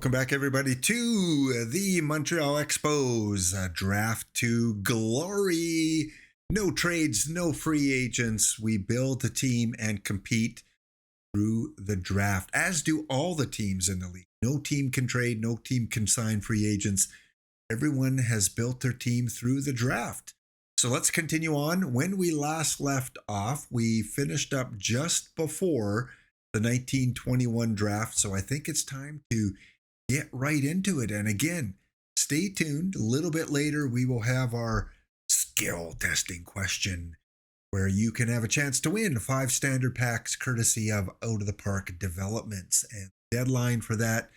Welcome back, everybody, to the Montreal Expos Draft to Glory. No trades, no free agents. We build a team and compete through the draft, as do all the teams in the league. No team can trade, no team can sign free agents. Everyone has built their team through the draft. So let's continue on. When we last left off, we finished up just before the 1921 draft. So I think it's time to get right into it. And again, stay tuned. A little bit later, we will have our skill testing question where you can have a chance to win 5 standard packs courtesy of Out of the Park Developments. And the deadline for that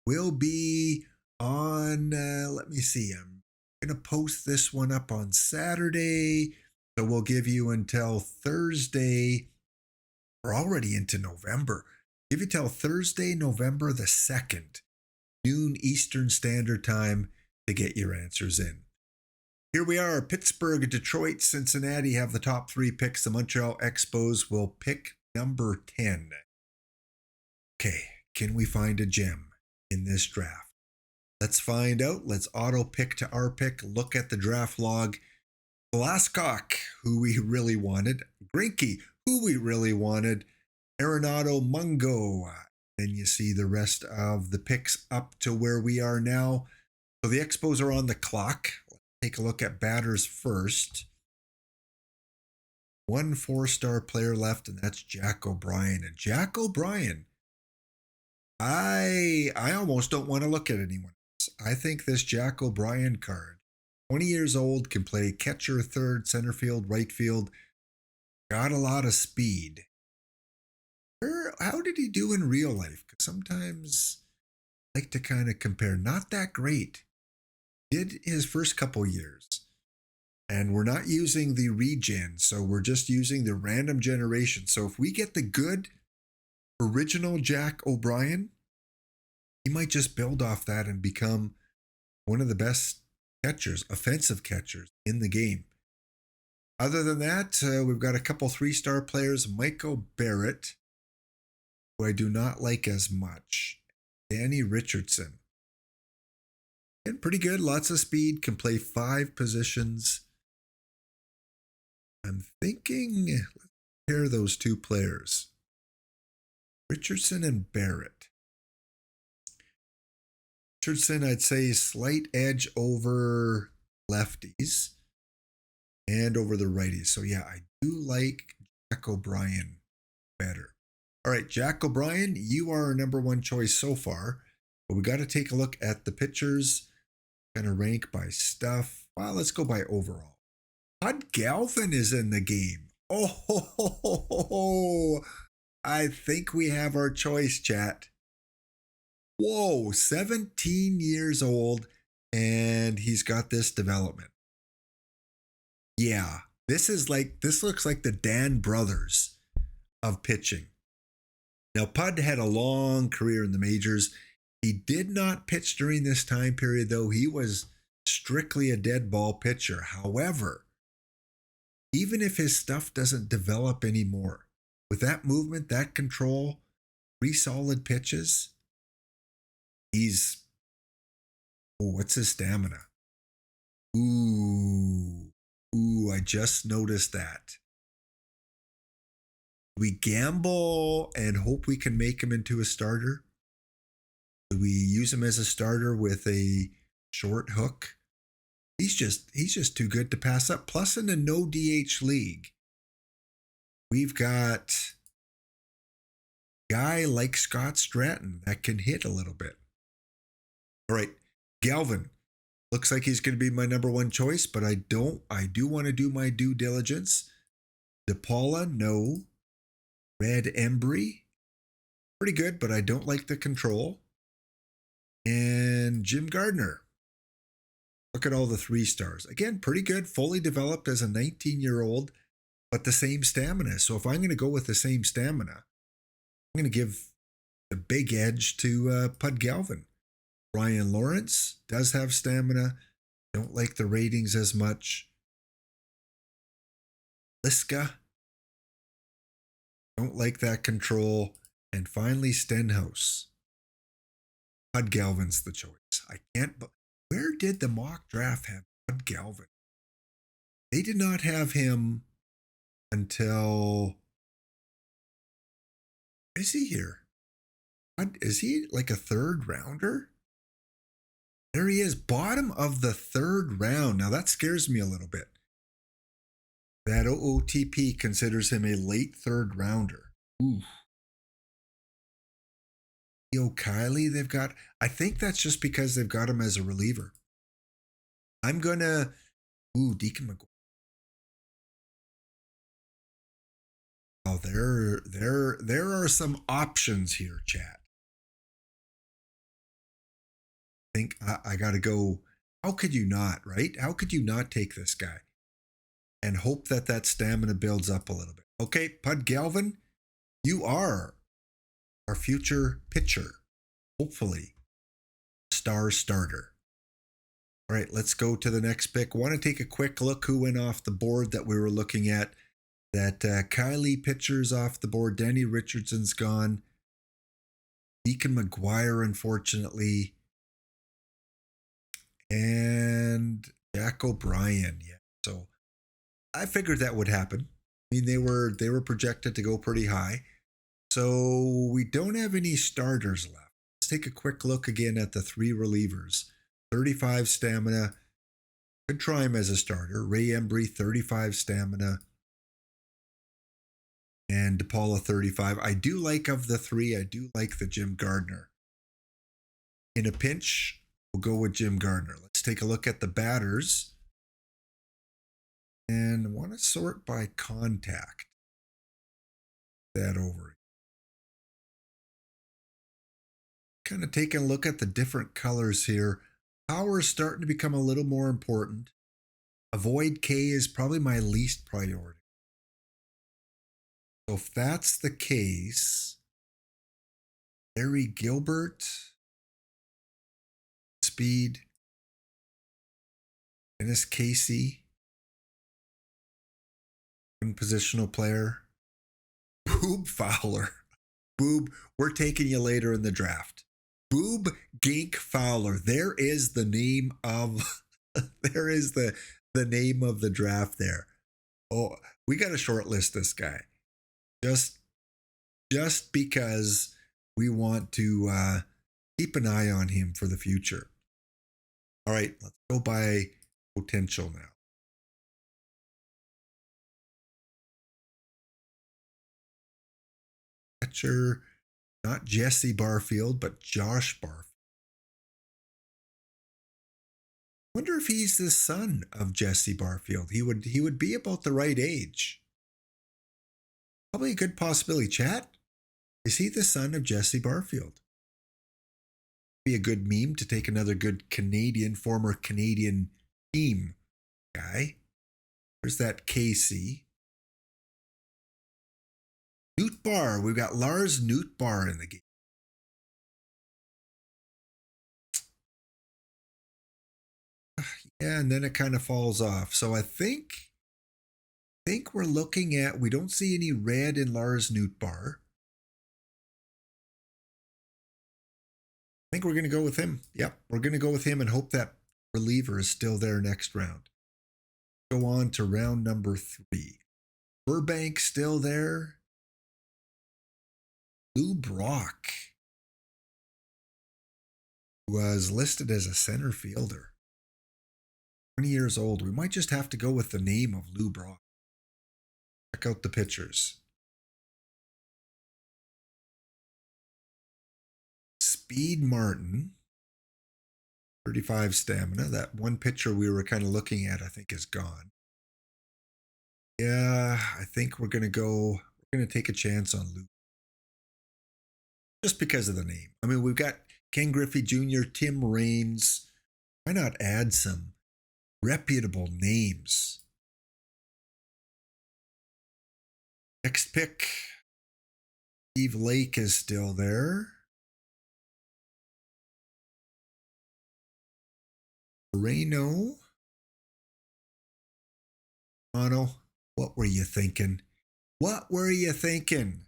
will be on, let me see, I'm going to post this one up on Saturday. So we'll give you until Thursday. We're already into November. Give you till Thursday, November the 2nd. Noon Eastern Standard Time to get your answers in. Here we are. Pittsburgh, Detroit, Cincinnati have the top 3 picks. The Montreal Expos will pick number 10. Okay, can we find a gem in this draft? Let's find out. Let's auto pick to our pick. Look at the draft log. Glasscock, who we really wanted. Greinke, who we really wanted. Arenado, Mungo. Then you see the rest of the picks up to where we are now. So the Expos are on the clock. Let's take a look at batters first. 1 4-star player left, and that's Jack O'Brien. And Jack O'Brien, I almost don't want to look at anyone else. I think this Jack O'Brien card, 20 years old, can play catcher, third, center field, right field. Got a lot of speed. How did he do in real life? Because sometimes I like to kind of compare. Not that great. Did his first couple years. And we're not using the regen, so we're just using the random generation. So if we get the good original Jack O'Brien, he might just build off that and become one of the best catchers, offensive catchers in the game. Other than that, we've got a couple 3-star players. Michael Barrett, who I do not like as much. Danny Richardson. And pretty good, lots of speed, can play 5 positions. I'm thinking, let's pair those 2 players. Richardson and Barrett. Richardson, I'd say slight edge over lefties and over the righties. So yeah, I do like Jack O'Brien better. All right, Jack O'Brien, you are our number 1 choice so far. But we got to take a look at the pitchers. Kind of rank by stuff. Well, let's go by overall. Todd Galvin is in the game. Oh, I think we have our choice, chat. Whoa, 17 years old, and he's got this development. Yeah, this looks like the Dan brothers of pitching. Now, Pud had a long career in the majors. He did not pitch during this time period, though. He was strictly a dead ball pitcher. However, even if his stuff doesn't develop anymore, with that movement, that control, 3 solid pitches, what's his stamina? Ooh, I just noticed that. Do we gamble and hope we can make him into a starter? Do we use him as a starter with a short hook? He's just too good to pass up. Plus, in a no DH league, we've got a guy like Scott Stratton that can hit a little bit. All right, Galvin looks like he's going to be my number 1 choice, but I do want to do my due diligence. DePaula, no. Red Embry, pretty good, but I don't like the control. And Jim Gardner. Look at all the 3 stars. Again, pretty good, fully developed as a 19-year-old, but the same stamina. So if I'm going to go with the same stamina, I'm going to give the big edge to Pud Galvin. Ryan Lawrence does have stamina. Don't like the ratings as much. Liska. Don't like that control. And finally, Stenhouse. Bud Galvin's the choice. I can't, but where did the mock draft have Bud Galvin? They did not have him until. Is he here? Is he like a third rounder? There he is, bottom of the third round. Now that scares me a little bit. That OOTP considers him a late third rounder. Ooh. Kiley, they've got. I think that's just because they've got him as a reliever. I'm gonna. Deacon McGuire. Oh, there are some options here, chat. I think I got to go. How could you not, right? How could you not take this guy and hope that stamina builds up a little bit? Okay, Bud Galvin, you are our future pitcher. Hopefully, starter. All right, let's go to the next pick. Want to take a quick look who went off the board that we were looking at. That Kiley pitcher's off the board. Danny Richardson's gone. Deacon McGuire, unfortunately. And Jack O'Brien. Yeah. So I figured that would happen. I mean, they were projected to go pretty high. So we don't have any starters left. Let's take a quick look again at the three relievers. 35 stamina. Could try him as a starter. Ray Embry, 35 stamina. And DePaula, 35. I do like of the three, I do like the Jim Gardner. In a pinch, we'll go with Jim Gardner. Let's take a look at the batters. And I want to sort by contact. That over. Kind of taking a look at the different colors here. Power is starting to become a little more important. Avoid K is probably my least priority. So if that's the case, Barry Gilbert, speed, Dennis Casey, one positional player, Boob Fowler. Boob, we're taking you later in the draft. Boob Gink Fowler. There is the name of the name of the draft there. Oh, we got to shortlist this guy. Just because we want to keep an eye on him for the future. All right, let's go by potential now. Catcher, not Jesse Barfield, but Josh Barfield. Wonder if he's the son of Jesse Barfield. He would be about the right age. Probably a good possibility. Chat, is he the son of Jesse Barfield? Be a good meme to take another good former Canadian team guy. There's that Casey. Nootbaar. We've got Lars Nootbaar in the game. Yeah, and then it kind of falls off. So I think we're looking at, we don't see any red in Lars Nootbaar. I think we're going to go with him. Yep, we're going to go with him and hope that reliever is still there next round. Go on to round number 3. Burbank still there. Lou Brock was listed as a center fielder. 20 years old. We might just have to go with the name of Lou Brock. Check out the pictures. Speed Martin, 35 stamina. That one picture we were kind of looking at, I think, is gone. Yeah, I think we're going to take a chance on Lou. Just because of the name. I mean, we've got Ken Griffey Jr., Tim Raines. Why not add some reputable names? Next pick, Steve Lake is still there. Moreno. Mono, what were you thinking? What were you thinking?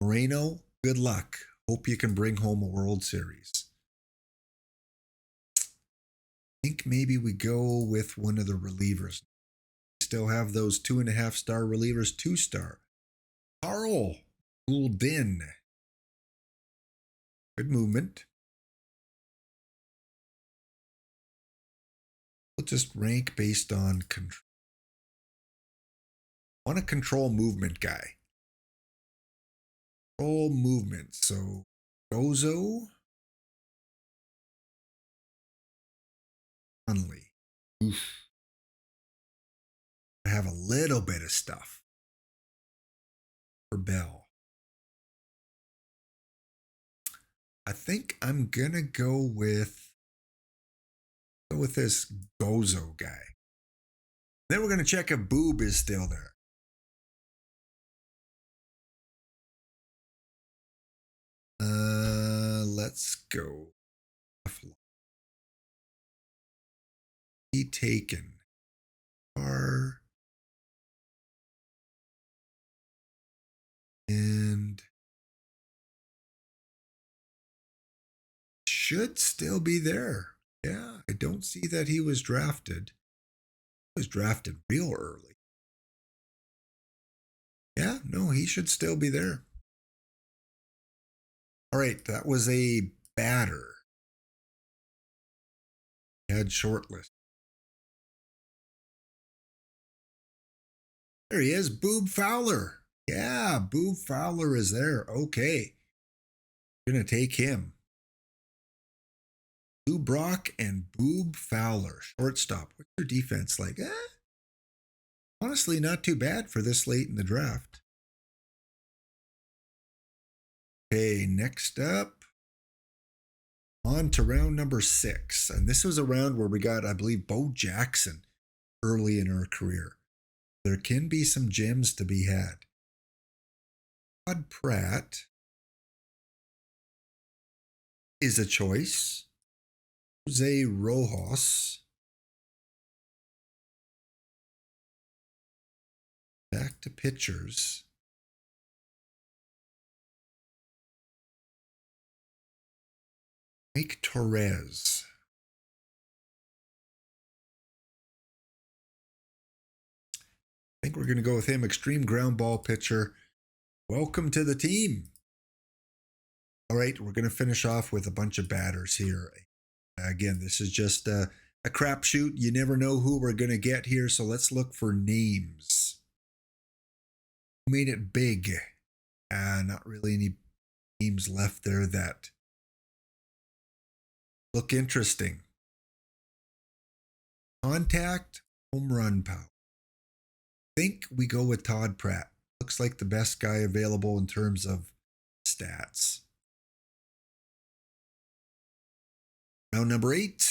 Moreno, good luck. Hope you can bring home a World Series. I think maybe we go with one of the relievers. Still have those 2.5-star relievers, 2-star. Carl Gouldin. Good movement. We'll just rank based on control. I want a control movement guy. Control movement. So Gozo. Conley. Oof. I have a little bit of stuff for Bell. I think I'm gonna go with this Gozo guy. Then we're gonna check if Boob is still there. Let's go. He taken. And should still be there. Yeah, I don't see that he was drafted. He was drafted real early. Yeah, no, he should still be there. All right, that was a batter. Had shortlist. There he is, Boob Fowler. Yeah, Boob Fowler is there. Okay. Gonna take him. Lou Brock and Boob Fowler, shortstop. What's their defense like? Honestly, not too bad for this late in the draft. Okay, next up, on to round number 6. And this was a round where we got, I believe, Bo Jackson early in our career. There can be some gems to be had. Todd Pratt is a choice. Jose Rojas. Back to pitchers. Mike Torres. I think we're going to go with him. Extreme ground ball pitcher. Welcome to the team. All right, we're going to finish off with a bunch of batters here. Again, this is just a crapshoot. You never know who we're going to get here, so let's look for names. Who made it big? Not really any names left there that look interesting. Contact, home run power. I think we go with Todd Pratt. Looks like the best guy available in terms of stats. Round number 8.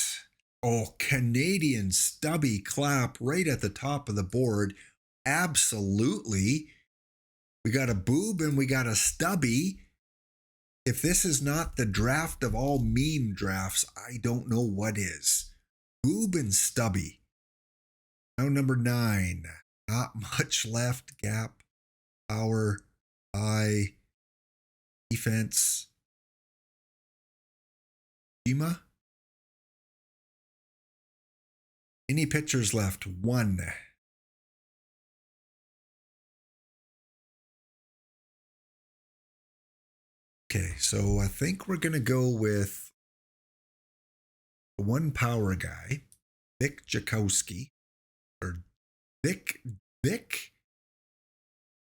Oh, Canadian Stubby Clap right at the top of the board. Absolutely. We got a Boob and we got a Stubby. If this is not the draft of all meme drafts, I don't know what is. Boob and Stubby. Round number 9. Not much left. Gap, power, eye, defense. Shima. Any pitchers left? 1. Okay, so I think we're going to go with one power guy, Vic Jakowski, or Vic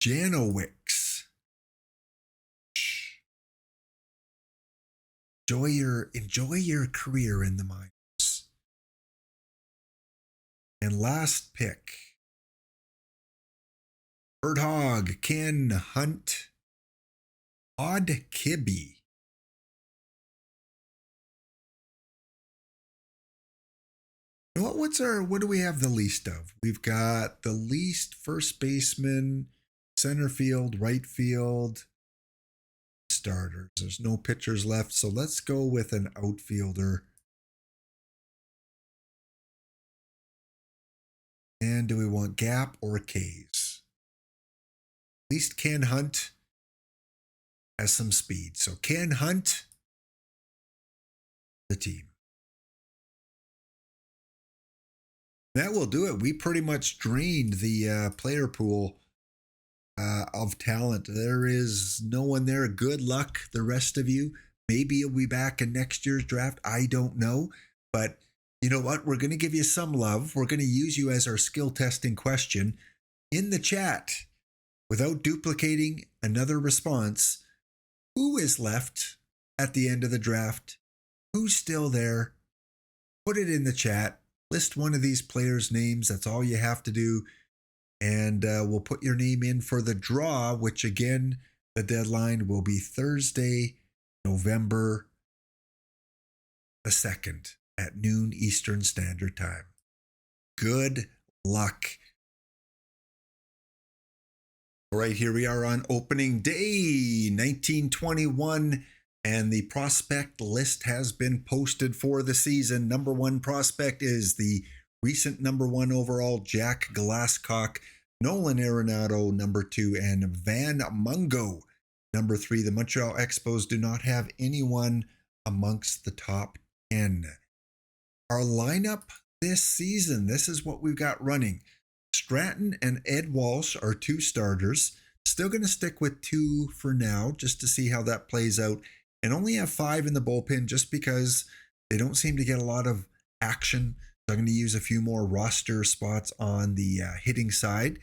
Janowicz. Enjoy your career in the minors. And last pick, Bird Hog, Ken Hunt, Odd Kibbe. What do we have the least of? We've got the least first baseman, center field, right field, starters. There's no pitchers left, so let's go with an outfielder. And do we want gap or K's? At least Ken Hunt. has some speed. So Ken Hunt, the team. That will do it. We pretty much drained the player pool of talent. There is no one there. Good luck, the rest of you. Maybe you'll be back in next year's draft. I don't know. But you know what? We're going to give you some love. We're going to use you as our skill testing question in the chat without duplicating another response. Who is left at the end of the draft? Who's still there? Put it in the chat. List one of these players' names. That's all you have to do. And we'll put your name in for the draw, which again, the deadline will be Thursday, November the 2nd at noon Eastern Standard Time. Good luck. All right, here we are on opening day 1921, and the prospect list has been posted for the season. Number one prospect is the recent number one overall Jack Glasscock, Nolan Arenado, number two, and Van Mungo, number three. The Montreal Expos do not have anyone amongst the top 10. Our lineup this season, this is what we've got running. Stratton and Ed Walsh are two starters. Still going to stick with two for now, just to see how that plays out. And only have 5 in the bullpen just because they don't seem to get a lot of action. So I'm going to use a few more roster spots on the hitting side.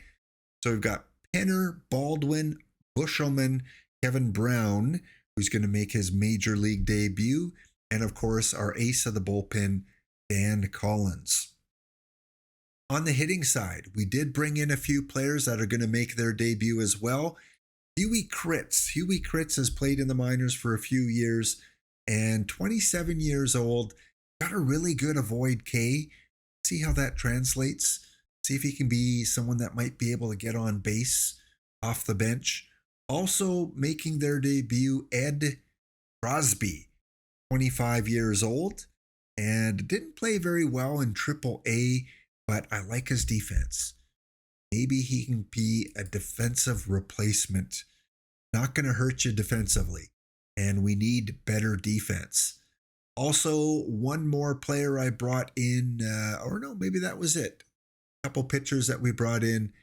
So we've got Penner, Baldwin, Bushelman, Kevin Brown, who's going to make his major league debut. And of course, our ace of the bullpen, Dan Collins. On the hitting side, we did bring in a few players that are going to make their debut as well. Huey Kritz. Huey Kritz has played in the minors for a few years and 27 years old. Got a really good avoid K. See how that translates. See if he can be someone that might be able to get on base off the bench. Also making their debut, Ed Crosby, 25 years old, and didn't play very well in AAA, but I like his defense. Maybe he can be a defensive replacement. Not going to hurt you defensively, and we need better defense. Also, one more player I brought in, or no, maybe that was it. A couple pitchers that we brought in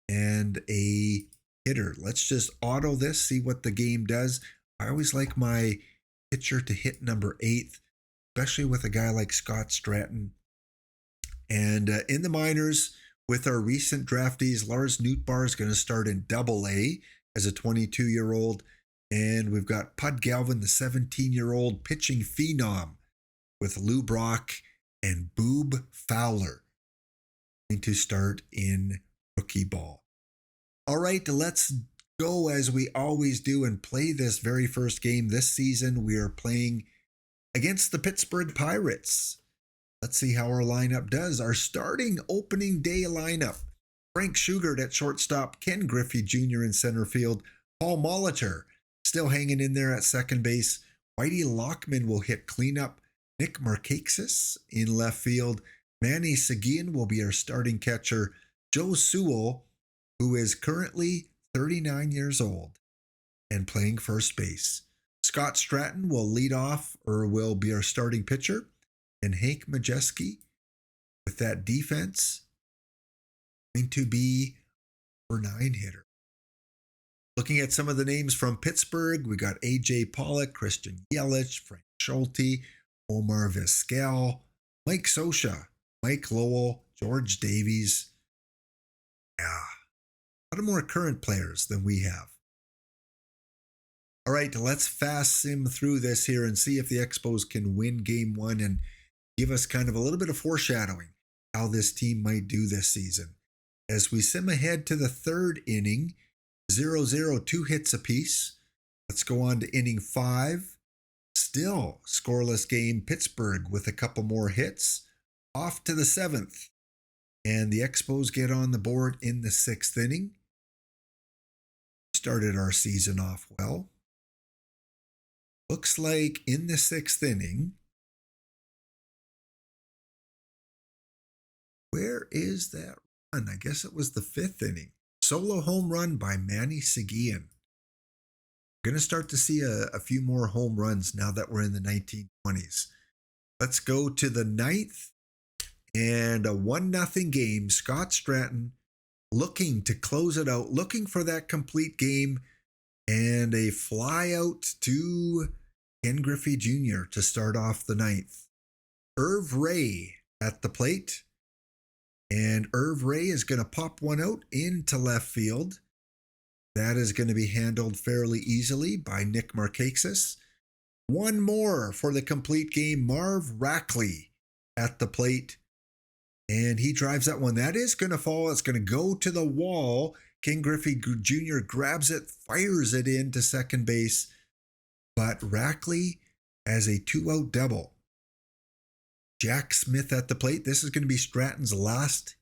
and a hitter. Let's just auto this, see what the game does. I always like my pitcher to hit number 8, especially with a guy like Scott Stratton. And in the minors, with our recent draftees, Lars Nootbaar is going to start in Double-A as a 22-year-old. And we've got Pud Galvin, the 17-year-old pitching phenom, with Lou Brock and Boob Fowler going to start in rookie ball. All right, let's go as we always do and play this very first game this season. We are playing against the Pittsburgh Pirates. Let's see how our lineup does. Our starting opening day lineup: Frank Shugart at shortstop, Ken Griffey Jr. in center field, Paul Molitor still hanging in there at second base, Whitey Lockman will hit cleanup, Nick Markakis in left field, Manny Seguin will be our starting catcher, Joe Sewell, who is currently 39 years old and playing first base. Scott Stratton will lead off, or will be our starting pitcher, and Hank Majeski, with that defense, going to be our 9 hitter. Looking at some of the names from Pittsburgh, we got A.J. Pollock, Christian Yelich, Frank Schulte, Omar Vizquel, Mike Scioscia, Mike Lowell, George Davies. Yeah, a lot of more current players than we have. All right, let's fast sim through this here and see if the Expos can win game 1 and give us kind of a little bit of foreshadowing how this team might do this season. As we sim ahead to the 3rd inning, 0-0, 2 hits apiece. Let's go on to inning 5. Still scoreless game, Pittsburgh with a couple more hits. Off to the 7th. And the Expos get on the board in the 6th inning. Started our season off well. Looks like in the 6th inning, where is that run? I guess it was the 5th inning. Solo home run by Manny Seguin. We're going to start to see a few more home runs now that we're in the 1920s. Let's go to the ninth and a 1-0 game. Scott Stratton looking to close it out, looking for that complete game, and a fly out to Ken Griffey Jr. to start off the ninth. Irv Ray at the plate, and Irv Ray is going to pop one out into left field. That is going to be handled fairly easily by Nick Markakis. One more for the complete game. Marv Rackley at the plate, and he drives that one. That is going to fall. It's going to go to the wall. Ken Griffey Jr. grabs it, fires it into second base, but Rackley has a 2-out double. Jack Smith at the plate. This is going to be Stratton's last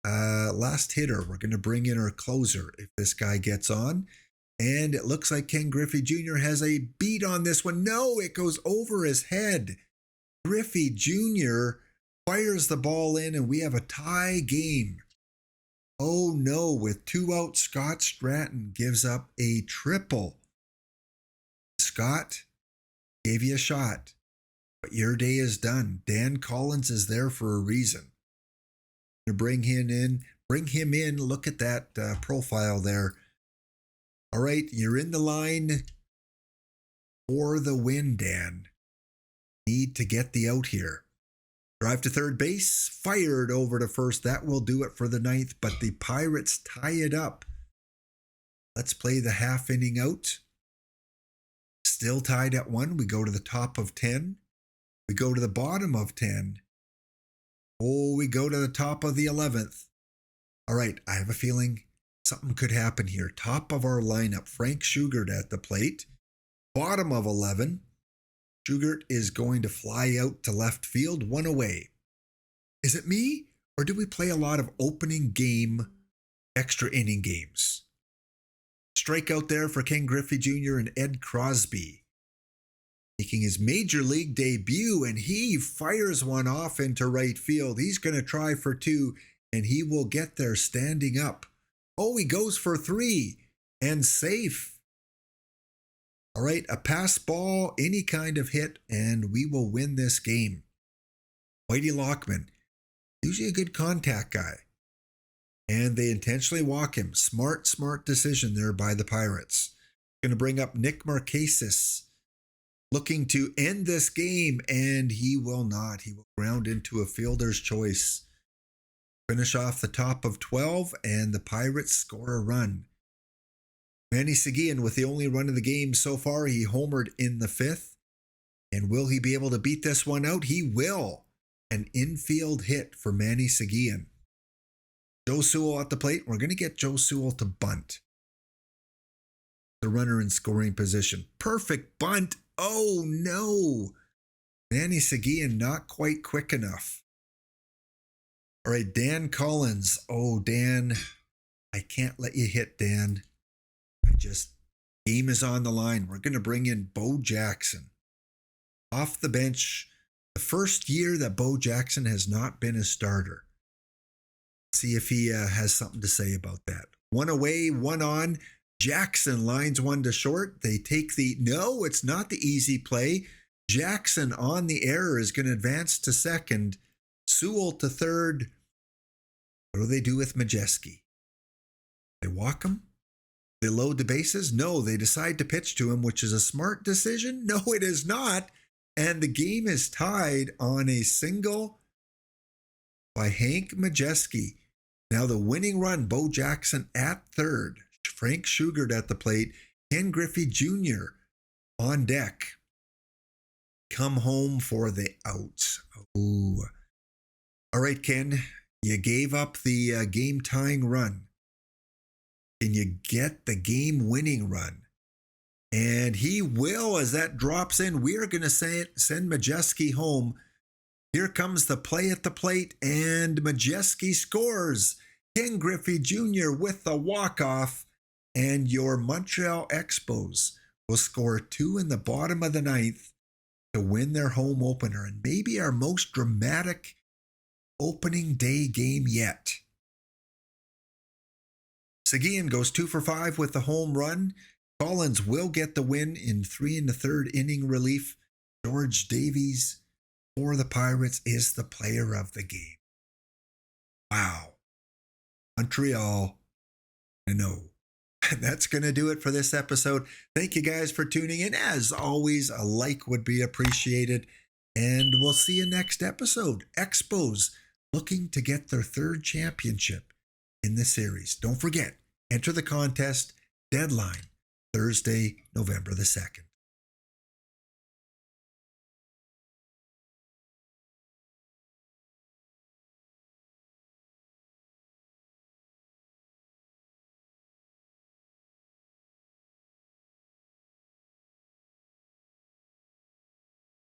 hitter. We're going to bring in our closer if this guy gets on. And it looks like Ken Griffey Jr. has a beat on this one. No, it goes over his head. Griffey Jr. fires the ball in, and we have a tie game. Oh no, with 2 outs, Scott Stratton gives up a triple. Scott, gave you a shot, but your day is done. Dan Collins is there for a reason. To bring him in. Look at that profile there. All right, you're in the line for the win, Dan. Need to get the out here. Drive to third base, fired over to first. That will do it for the ninth, but the Pirates tie it up. Let's play the half inning out. Still tied at 1. We go to the top of 10. We go to the bottom of 10. Oh, we go to the top of the 11th. All right, I have a feeling something could happen here. Top of our lineup, Frank Schugert at the plate. Bottom of 11. Schugert is going to fly out to left field, 1 away. Is it me, or do we play a lot of opening game, extra inning games? Strikeout there for Ken Griffey Jr. and Ed Crosby, making his major league debut, and he fires one off into right field. He's going to try for 2, and he will get there standing up. Oh, he goes for 3 and safe. All right, a pass ball, any kind of hit, and we will win this game. Whitey Lockman, usually a good contact guy, and they intentionally walk him. Smart decision there by the Pirates. Going to bring up Nick Markakis, looking to end this game, and he will not. He will ground into a fielder's choice. Finish off the top of 12, and the Pirates score a run. Manny Seguin with the only run of the game so far. He homered in the 5th. And will he be able to beat this one out? He will. An infield hit for Manny Seguin. Joe Sewell at the plate. We're going to get Joe Sewell to bunt. The runner in scoring position. Perfect bunt. Oh no. Manny Seguin not quite quick enough. All right, Dan Collins. Oh, Dan, I can't let you hit, Dan. Game is on the line. We're going to bring in Bo Jackson. Off the bench, the first year that Bo Jackson has not been a starter. See if he has something to say about that. 1 away, 1 on. Jackson lines 1 to short. They take no, it's not the easy play. Jackson on the error is going to advance to second. Sewell to third. What do they do with Majeski? They walk him? They load the bases? No, they decide to pitch to him, which is a smart decision. No, it is not. And the game is tied on a single by Hank Majeski. Now the winning run, Bo Jackson at third. Frank Schugert at the plate. Ken Griffey Jr. on deck. Come home for the outs. Ooh. All right, Ken, you gave up the game-tying run. Can you get the game-winning run? And he will, as that drops in. We are going to send Majeski home. Here comes the play at the plate, and Majeski scores. Ken Griffey Jr. with the walk-off, and your Montreal Expos will score 2 in the bottom of the 9th to win their home opener, and maybe our most dramatic opening day game yet. Seguin goes 2 for 5 with the home run. Collins will get the win in 3 1/3 inning relief. George Davies for the Pirates is the player of the game. Wow. Montreal, I know. That's going to do it for this episode. Thank you guys for tuning in. As always, a like would be appreciated. And we'll see you next episode. Expos looking to get their 3rd championship in the series. Don't forget, enter the contest. Deadline Thursday, November the 2nd.